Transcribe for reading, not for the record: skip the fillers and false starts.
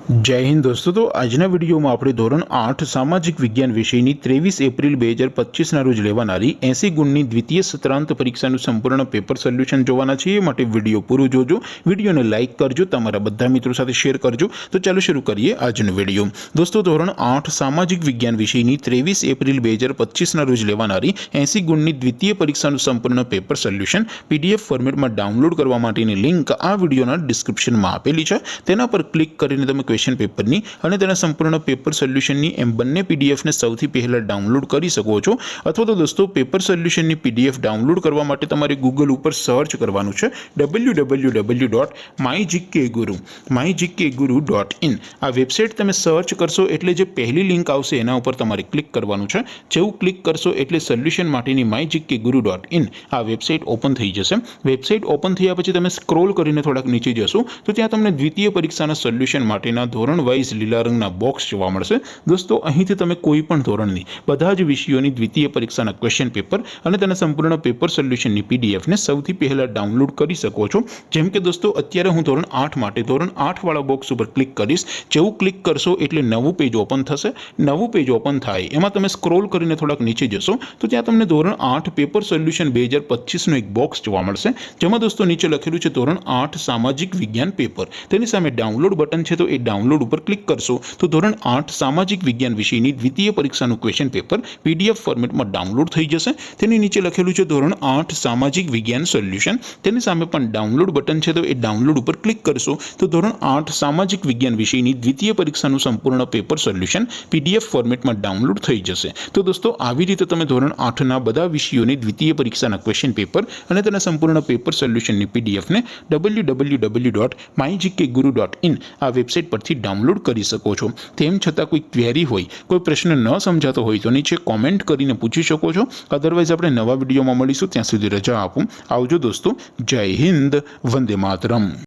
जय हिंद दोस्तों। तो આજના વિડીયોમાં આપણે ધોરણ 8 સામાજિક વિજ્ઞાન વિષયની 23 એપ્રિલ 2025ના રોજ લેવાનારી 80 ગુણની દ્વિતીય સત્રાંત પરીક્ષાનું સંપૂર્ણ પેપર સોલ્યુશન જોવાના છીએ। માટે વિડીયો પૂરો જોજો, વિડીયોને લાઇક કરજો, તમારા બધા મિત્રો સાથે શેર કરજો। તો ચાલો શરૂ કરીએ આજનો વિડીયો। દોસ્તો, ધોરણ 8 સામાજિક વિજ્ઞાન વિષયની 23 એપ્રિલ 2025ના રોજ લેવાનારી 80 ગુણની દ્વિતીય પરીક્ષાનું સંપૂર્ણ પેપર સોલ્યુશન પીડીએફ ફોર્મેટમાં ડાઉનલોડ કરવા માટેની લિંક આ વિડીયોના ડિસ્ક્રિપ્શનમાં આપેલી છે। તેના પર ક્લિક કરીને તમે क्वेश्चन पेपर नी અને તેના સંપૂર્ણ પેપર સોલ્યુશનની એમ બંને પીડીએફ ને સૌથી પહેલા ડાઉનલોડ કરી શકો છો। અથવા તો દોસ્તો, પેપર સોલ્યુશનની પીડીએફ ડાઉનલોડ કરવા માટે તમારે ગૂગલ ઉપર સર્ચ કરવાનું છે www.mygkguru.in। આ વેબસાઇટ તમે સર્ચ કરશો એટલે જે પહેલી લિંક આવશે એના ઉપર તમારે ક્લિક કરવાનું છે। જેવું ક્લિક કરશો એટલે સોલ્યુશન માટેની mygkguru.in આ વેબસાઇટ ઓપન થઈ જશે। વેબસાઇટ ઓપન થયા પછી તમે સ્ક્રોલ કરીને થોડાક નીચે જશો તો ત્યાં તમને દ્વિતીય પરીક્ષાના સોલ્યુશન માટેના ધોરણ વાઇઝ લીલા રંગના બોક્સ જોવા મળશે। દોસ્તો, અહીંથી તમે કોઈ પણ ધોરણની બધા જ વિષયોની દ્વિતીય પરીક્ષાના ક્વેશ્ચન પેપર અને તેના સંપૂર્ણ પેપર સોલ્યુશનની પીડીએફને સૌથી પહેલા ડાઉનલોડ કરી શકો છો। જેમ કે દોસ્તો, અત્યારે હું ધોરણ 8 માટે ધોરણ 8 વાળા બોક્સ ઉપર ક્લિક કરીશ। જેવું ક્લિક કરશો એટલે નવું પેજ ઓપન થશે। નવું પેજ ઓપન થાય એમાં તમે સ્ક્રોલ કરીને થોડાક નીચે જશો તો ત્યાં તમને ધોરણ 8 પેપર સોલ્યુશન 2025નું એક બોક્સ જોવા મળશે। જેમાં દોસ્તો નીચે લખેલું છે ધોરણ 8 સામાજિક વિજ્ઞાન પેપર। તેની સામે ડાઉનલોડ બટન છે, તો એ ડાઉનલોડ ઉપર ક્લિક કરશો તો ધોરણ 8 સામાજિક વિજ્ઞાન વિષયની દ્વિતીય પરીક્ષાનું ક્વેશ્ચન પેપર પીડીએફ ફોર્મેટમાં ડાઉનલોડ થઈ જશે। તેની નીચે લખેલું છે ધોરણ 8 સામાજિક વિજ્ઞાન સોલ્યુશન। તેની સામે પણ ડાઉનલોડ બટન છે, તો એ ડાઉનલોડ ઉપર ક્લિક કરશો તો ધોરણ 8 સામાજિક વિજ્ઞાન વિષયની દ્વિતીય પરીક્ષાનું સંપૂર્ણ પેપર સોલ્યુશન પીડીએફ ફોર્મેટમાં ડાઉનલોડ થઈ જશે। તો દોસ્તો, આવી રીતે તમે ધોરણ 8ના બધા વિષયોની દ્વિતીય પરીક્ષાના ક્વેશ્ચન પેપર અને તેના સંપૂર્ણ પેપર સોલ્યુશનની પીડીએફને www.mygkguru.in આ વેબસાઇટ પરથી ડાઉનલોડ કરી શકો છો। તેમ છતાં કોઈ ક્વેરી હોય, કોઈ પ્રશ્ન ન સમજાતો હોય તો નીચે કોમેન્ટ કરીને પૂછી શકો છો। અધરવાઇઝ આપણે નવા વિડીયોમાં મળીશું, ત્યાં સુધી રજા આપું। આવજો દોસ્તો, જય હિન્દ, વંદે માતરમ।